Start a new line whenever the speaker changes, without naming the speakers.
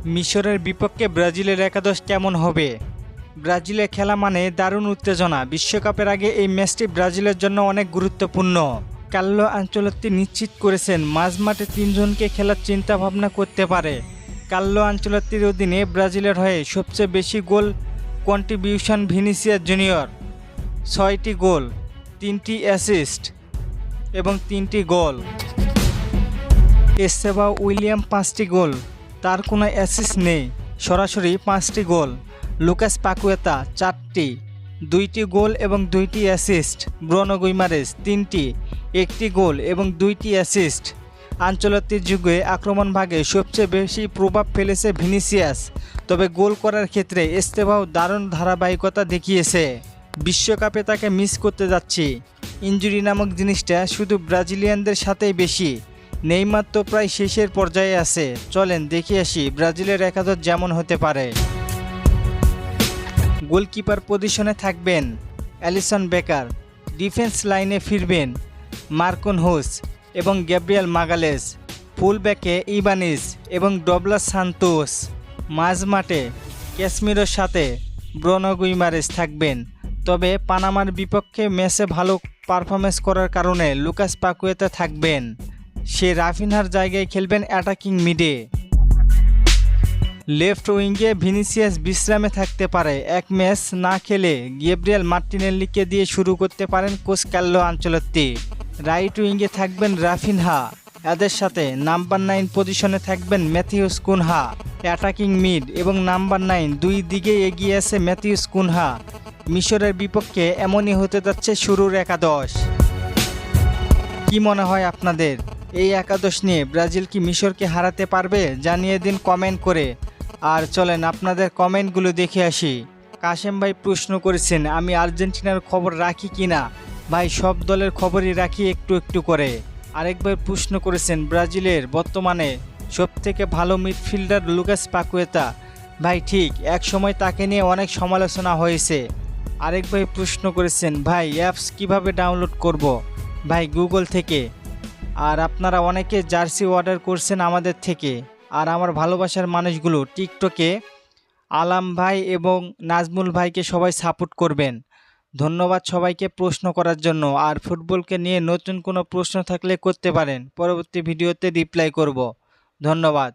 মিশরের বিপক্ষে ব্রাজিলের একাদশ কেমন হবে? ব্রাজিলে খেলা মানে দারুণ উত্তেজনা। বিশ্বকাপের আগে এই ম্যাচটি ব্রাজিলের জন্য অনেক গুরুত্বপূর্ণ। কার্লো আনচেলত্তি নিশ্চিত করেছেন মাঝমাঠে তিনজনকে খেলার চিন্তা ভাবনা করতে পারে। কার্লো আনচেলত্তির অধীনে ব্রাজিলের হয়ে সবচেয়ে বেশি গোল কন্ট্রিবিউশন ভিনিসিয়াস জুনিয়র, 6টি গোল, 3টি অ্যাসিস্ট এবং 3টি গোল। এস্তেভাও উইলিয়াম 5টি গোল, তার কোনো অ্যাসিস্ট নেই, সরাসরি 5টি গোল। লুকাস পাকুয়েতা 4টি, 2টি গোল এবং 2টি অ্যাসিস্ট। ব্রুনো গুইমারেস 3টি, 1টি গোল এবং 2টি অ্যাসিস্ট। আনচেলত্তির যুগে আক্রমণ ভাগে সবচেয়ে বেশি প্রভাব ফেলেছে ভিনিসিয়াস, তবে গোল করার ক্ষেত্রে এস্তেভাও দারুণ ধারাবাহিকতা দেখিয়েছে। বিশ্বকাপে তাকে মিস করতে যাচ্ছি। ইনজুরি নামক জিনিসটা শুধু ব্রাজিলিয়ানদের সাথেই বেশি। নেইমার তো প্রায় শেষের পর্যায়ে আছে। চলেন দেখে আসি ব্রাজিলের একাদশ যেমন হতে পারে। গোলকিপার পজিশনে থাকবেন অ্যালিসন বেকার, ডিফেন্স লাইনে ফিরবেন মার্কোনহোস এবং গ্যাব্রিয়েল মাগালেস, ফুলব্যাকে ইবানিস এবং ডগলাস সান্তোস, মাঝমাঠে ক্যাসমিরোর সাথে ব্রুনো গুইমারেস থাকবেন। তবে পানামার বিপক্ষে ম্যাচে ভালো পারফরমেন্স করার কারণে লুকাস পাকুয়েতা থাকবেন। সে রাফিনহার জায়গায় খেলবেন অ্যাটাকিং মিডে। লেফট উইঙ্গে ভিনিসিয়াস বিশ্রামে থাকতে পারে। এক ম্যাচ না খেলে গ্যাব্রিয়েল মার্টিনেল্লিকে দিয়ে শুরু করতে পারেন কোচ কার্লো আনচেলত্তি। রাইট উইঙ্গে থাকবেন রাফিনহা, এদের সাথে নাম্বার 9 পজিশনে থাকবেন ম্যাথিউস কুনহা। অ্যাটাকিং মিড এবং নাম্বার 9 দুই দিকে এগিয়ে আছে ম্যাথিউস কুনহা। মিশরের বিপক্ষে এমনই হতে যাচ্ছে শুরুর একাদশ। কি মনে হয় আপনাদের? এই একাদশ নিয়ে ব্রাজিল কি মিশরকে হারাতে পারবে? জানিয়ে দিন কমেন্ট করে। আর চলেন আপনাদের কমেন্টগুলো দেখে আসি। কাশেম ভাই প্রশ্ন করেছেন আমি আর্জেন্টিনার খবর রাখি কিনা। ভাই সব দলের খবরই রাখি একটু একটু করে। আরেকবার প্রশ্ন করেছেন ব্রাজিলের বর্তমানে সবথেকে ভালো মিডফিল্ডার লুকাস পাকুয়েতা। ভাই ঠিক, এক সময় তাকে নিয়ে অনেক সমালোচনা হয়েছে। আরেক ভাই প্রশ্ন করেছেন ভাই অ্যাপস কিভাবে ডাউনলোড করব? ভাই গুগল থেকে। আর আপনারা অনেকে জার্সি অর্ডার করছেন আমাদের থেকে। আর আমার ভালোবাসার মানুষগুলো টিকটকে আলাম ভাই এবং নাজমুল ভাইকে সবাই সাপোর্ট করবেন। ধন্যবাদ সবাইকে প্রশ্ন করার জন্য। আর ফুটবলকে নিয়ে নতুন কোনো প্রশ্ন থাকলে করতে পারেন, পরবর্তী ভিডিওতে রিপ্লাই করব। ধন্যবাদ।